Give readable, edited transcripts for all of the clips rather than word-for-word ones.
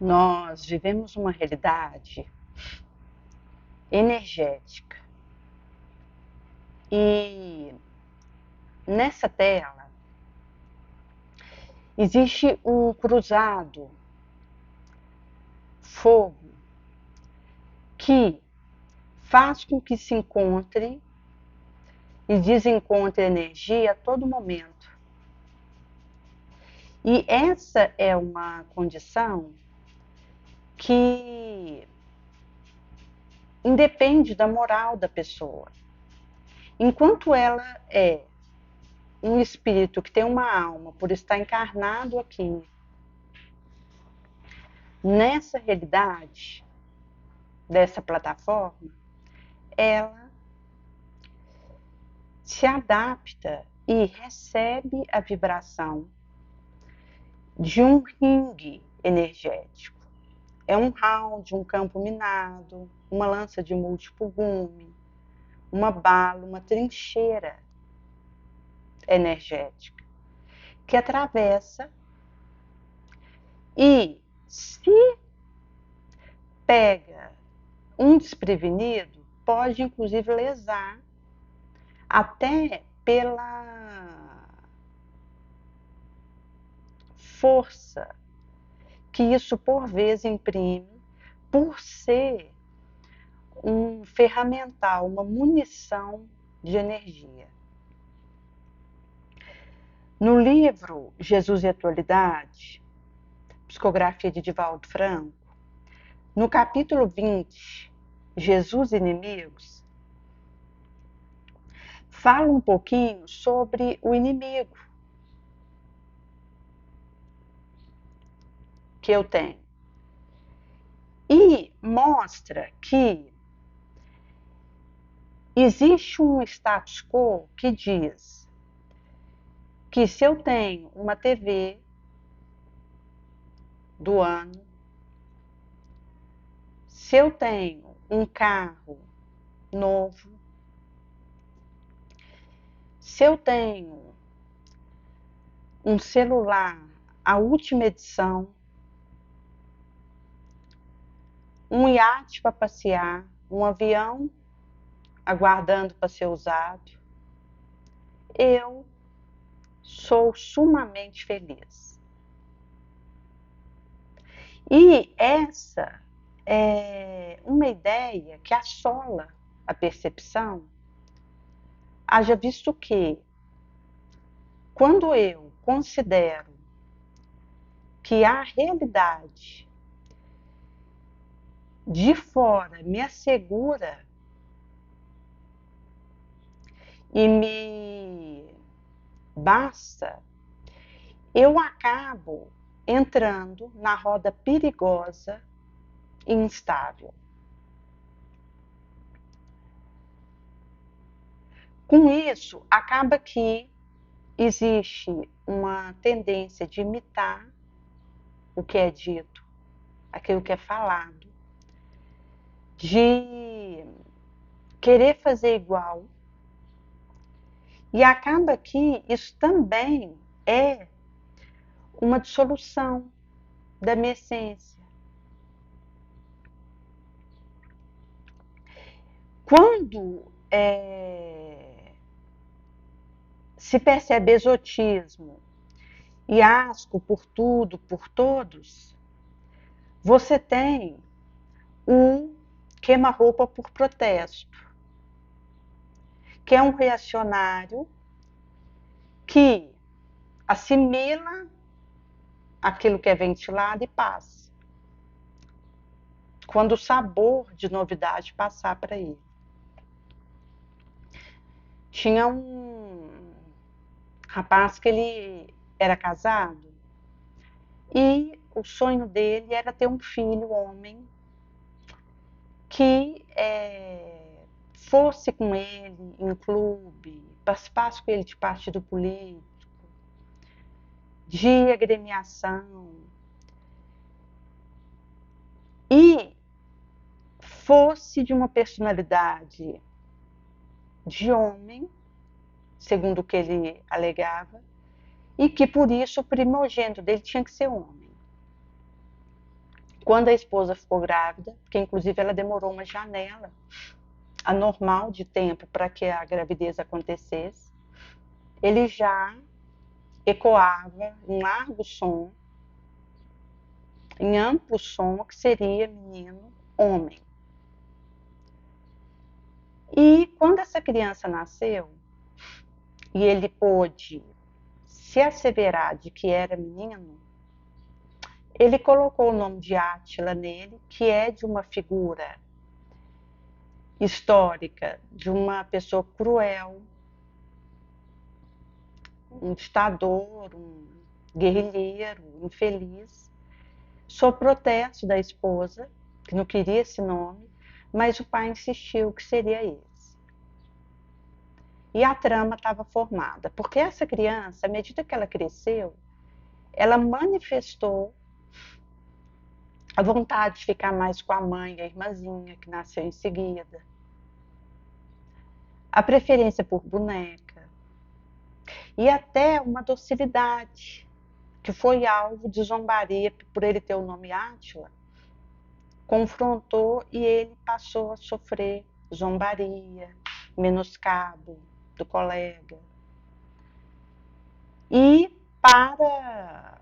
Nós vivemos uma realidade energética e nessa tela existe um cruzado fogo que faz com que se encontre e desencontre energia a todo momento. E essa é uma condição que independe da moral da pessoa. Enquanto ela é um espírito que tem uma alma por estar encarnado aqui, nessa realidade dessa plataforma, ela se adapta e recebe a vibração de um ringue energético. É um round, um campo minado, uma lança de múltiplo gume, uma bala, uma trincheira energética que atravessa e se pega um desprevenido, pode inclusive lesar até pela força que isso por vezes imprime, por ser um ferramental, uma munição de energia. No livro Jesus e Atualidade, psicografia de Divaldo Franco, no capítulo 20, Jesus e Inimigos, fala um pouquinho sobre o inimigo que eu tenho e mostra que existe um status quo que diz que se eu tenho uma TV do ano, se eu tenho um carro novo, se eu tenho um celular, a última edição, um iate para passear, um avião aguardando para ser usado, eu sou sumamente feliz. E essa é uma ideia que assola a percepção, haja visto que, quando eu considero que a realidade de fora me assegura e me basta, eu acabo entrando na roda perigosa e instável. Com isso, acaba que existe uma tendência de imitar o que é dito, aquilo que é falado, de querer fazer igual, e acaba que isso também é uma dissolução da minha essência. Quando se percebe exotismo e asco por tudo, por todos, você tem o queima-roupa por protesto, que é um reacionário que assimila aquilo que é ventilado e passa. Quando o sabor de novidade passar para ele. Tinha um rapaz que ele era casado e o sonho dele era ter um filho homem que fosse com ele em clube, participasse com ele de partido político, de agremiação, e fosse de uma personalidade de homem, segundo o que ele alegava, e que por isso o primogênito dele tinha que ser homem. Quando a esposa ficou grávida, porque inclusive ela demorou uma janela anormal de tempo para que a gravidez acontecesse, ele já ecoava um largo som, em amplo som, que seria menino, homem. E quando essa criança nasceu, e ele pôde se asseverar de que era menino, ele colocou o nome de Átila nele, que é de uma figura histórica, de uma pessoa cruel, um ditador, um guerrilheiro, infeliz, sob protesto da esposa, que não queria esse nome, mas o pai insistiu que seria esse. E a trama estava formada, porque essa criança, à medida que ela cresceu, ela manifestou a vontade de ficar mais com a mãe e a irmãzinha, que nasceu em seguida, a preferência por boneca e até uma docilidade, que foi alvo de zombaria por ele ter o nome Átila, confrontou e ele passou a sofrer zombaria, menoscabo do colega. E para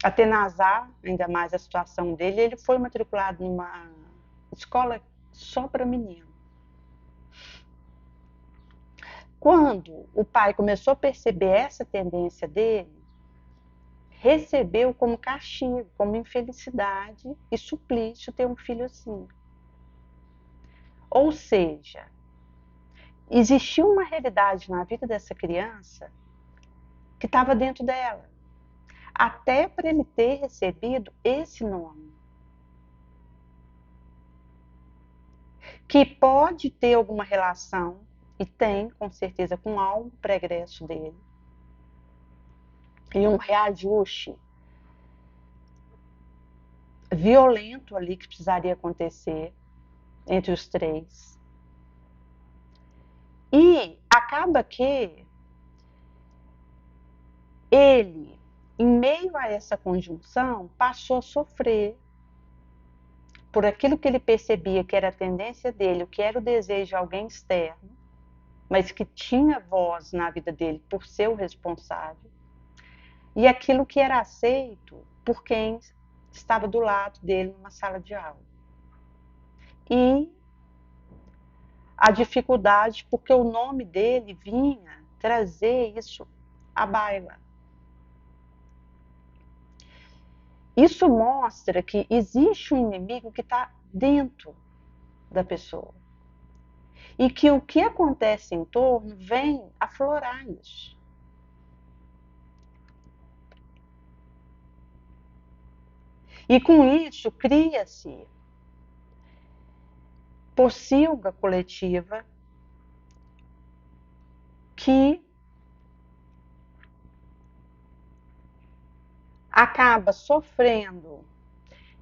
atenazar ainda mais a situação dele, ele foi matriculado numa escola só para menino. Quando o pai começou a perceber essa tendência dele, recebeu como castigo, como infelicidade e suplício ter um filho assim. Ou seja, existiu uma realidade na vida dessa criança que estava dentro dela, até para ele ter recebido esse nome, que pode ter alguma relação, e tem com certeza, com algo pregresso dele, e um reajuste violento ali que precisaria acontecer entre os três. E acaba que ele, em meio a essa conjunção, passou a sofrer por aquilo que ele percebia que era a tendência dele, o que era o desejo de alguém externo, mas que tinha voz na vida dele por ser o responsável, e aquilo que era aceito por quem estava do lado dele numa sala de aula. E a dificuldade, porque o nome dele vinha trazer isso à baila. Isso mostra que existe um inimigo que está dentro da pessoa. E que o que acontece em torno vem aflorar isso. E com isso cria-se pocilga coletiva que acaba sofrendo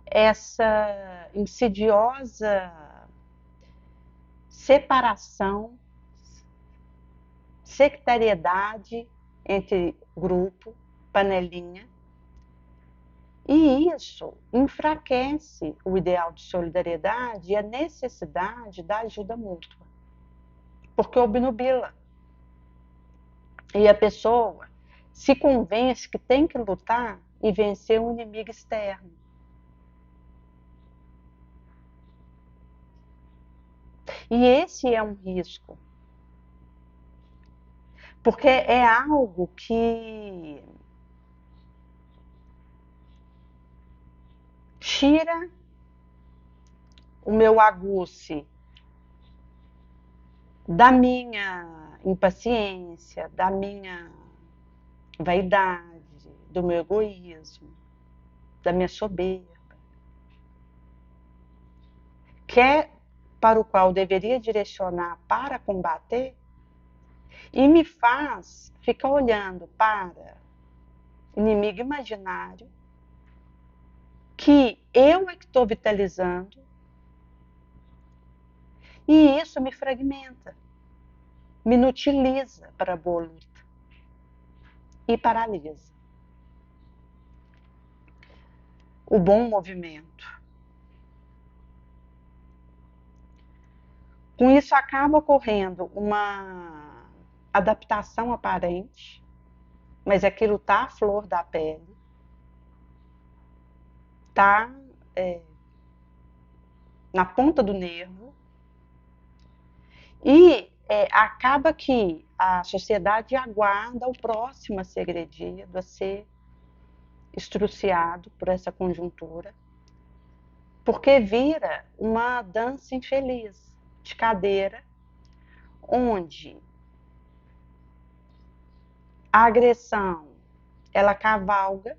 essa insidiosa separação, sectariedade entre grupo, panelinha, e isso enfraquece o ideal de solidariedade e a necessidade da ajuda mútua, porque obnubila. E a pessoa se convence que tem que lutar e vencer um inimigo externo. E esse é um risco, porque é algo que tira o meu aguçe da minha impaciência, da minha vaidade, do meu egoísmo, da minha soberba, que é para o qual deveria direcionar para combater, e me faz ficar olhando para inimigo imaginário que eu é que estou vitalizando, e isso me fragmenta, me inutiliza para a boa luta e paralisa o bom movimento. Com isso, acaba ocorrendo uma adaptação aparente, mas aquilo está à flor da pele, está na ponta do nervo, e acaba que a sociedade aguarda o próximo a ser agredido, a ser estruciado por essa conjuntura, porque vira uma dança infeliz de cadeira, onde a agressão ela cavalga,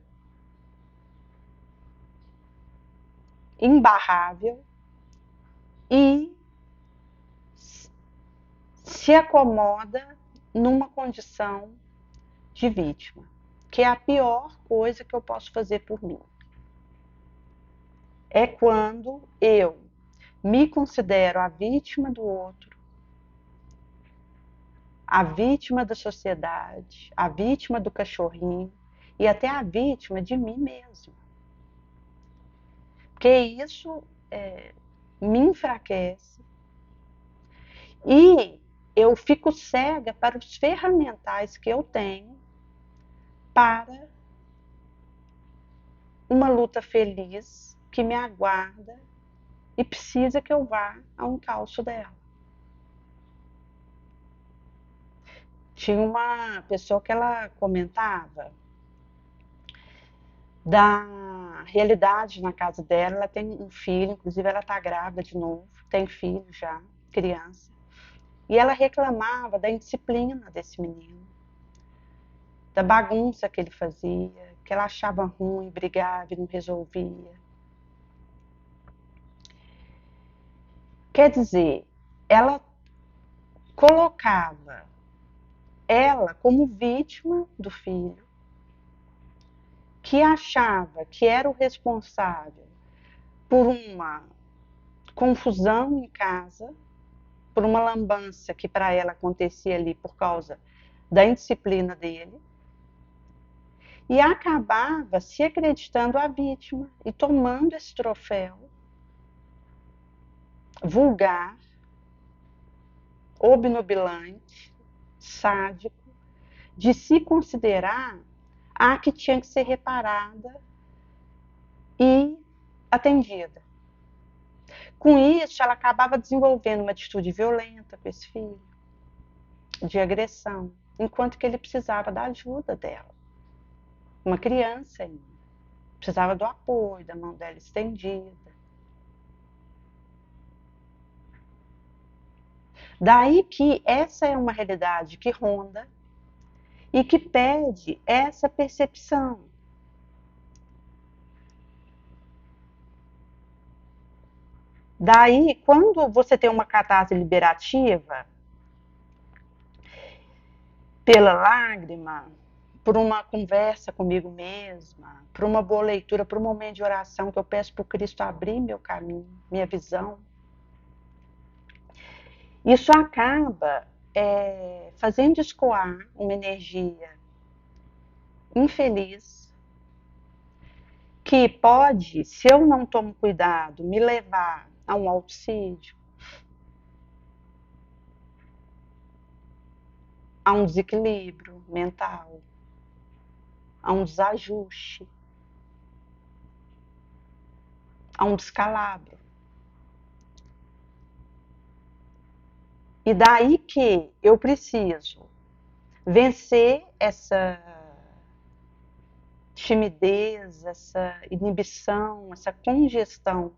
imbarrável, e se acomoda numa condição de vítima, que é a pior coisa que eu posso fazer por mim. É quando eu me considero a vítima do outro, a vítima da sociedade, a vítima do cachorrinho e até a vítima de mim mesma. Porque isso me enfraquece e eu fico cega para os ferramentais que eu tenho para uma luta feliz que me aguarda e precisa que eu vá ao encalço dela. Tinha uma pessoa que ela comentava da realidade na casa dela. Ela tem um filho, inclusive ela está grávida de novo, tem filho já, criança. E ela reclamava da indisciplina desse menino, da bagunça que ele fazia, que ela achava ruim, brigava e não resolvia. Quer dizer, ela colocava ela como vítima do filho, que achava que era o responsável por uma confusão em casa, por uma lambança que para ela acontecia ali por causa da indisciplina dele, e acabava se acreditando a vítima e tomando esse troféu vulgar, obnubilante, sádico, de se considerar a que tinha que ser reparada e atendida. Com isso, ela acabava desenvolvendo uma atitude violenta com esse filho, de agressão, enquanto que ele precisava da ajuda dela. Uma criança ainda, precisava do apoio, da mão dela estendida. Daí que essa é uma realidade que ronda e que pede essa percepção. Daí, quando você tem uma catarse liberativa, pela lágrima, por uma conversa comigo mesma, por uma boa leitura, por um momento de oração que eu peço para o Cristo abrir meu caminho, minha visão, isso acaba fazendo escoar uma energia infeliz que pode, se eu não tomo cuidado, me levar a um auxílio, a um desequilíbrio mental, a um desajuste, a um descalabro. E daí que eu preciso vencer essa timidez, essa inibição, essa congestão,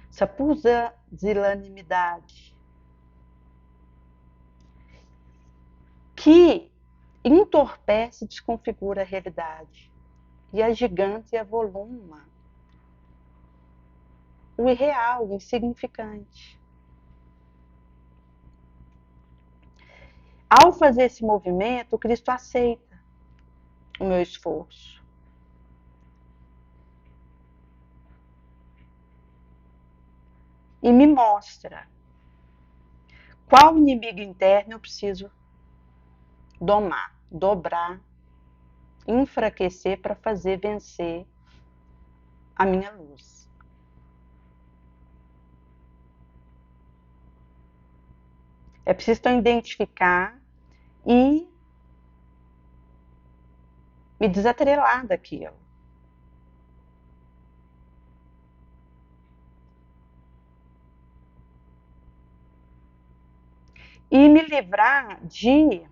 essa pusilanimidade que entorpece e desconfigura a realidade e agiganta e avoluma o irreal, o insignificante. Ao fazer esse movimento, o Cristo aceita o meu esforço. E me mostra qual inimigo interno eu preciso domar, dobrar, enfraquecer para fazer vencer a minha luz. É preciso então identificar e me desatrelar daquilo. E me livrar de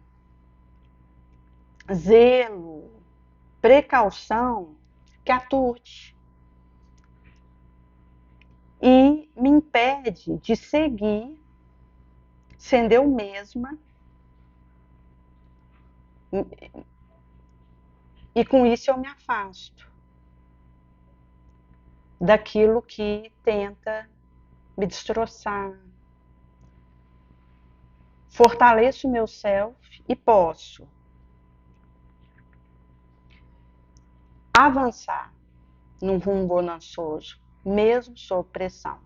zelo, precaução que aturte e me impede de seguir sendo eu mesma, e com isso eu me afasto daquilo que tenta me destroçar. Fortaleço o meu self e posso avançar num rumo bonançoso, mesmo sob pressão.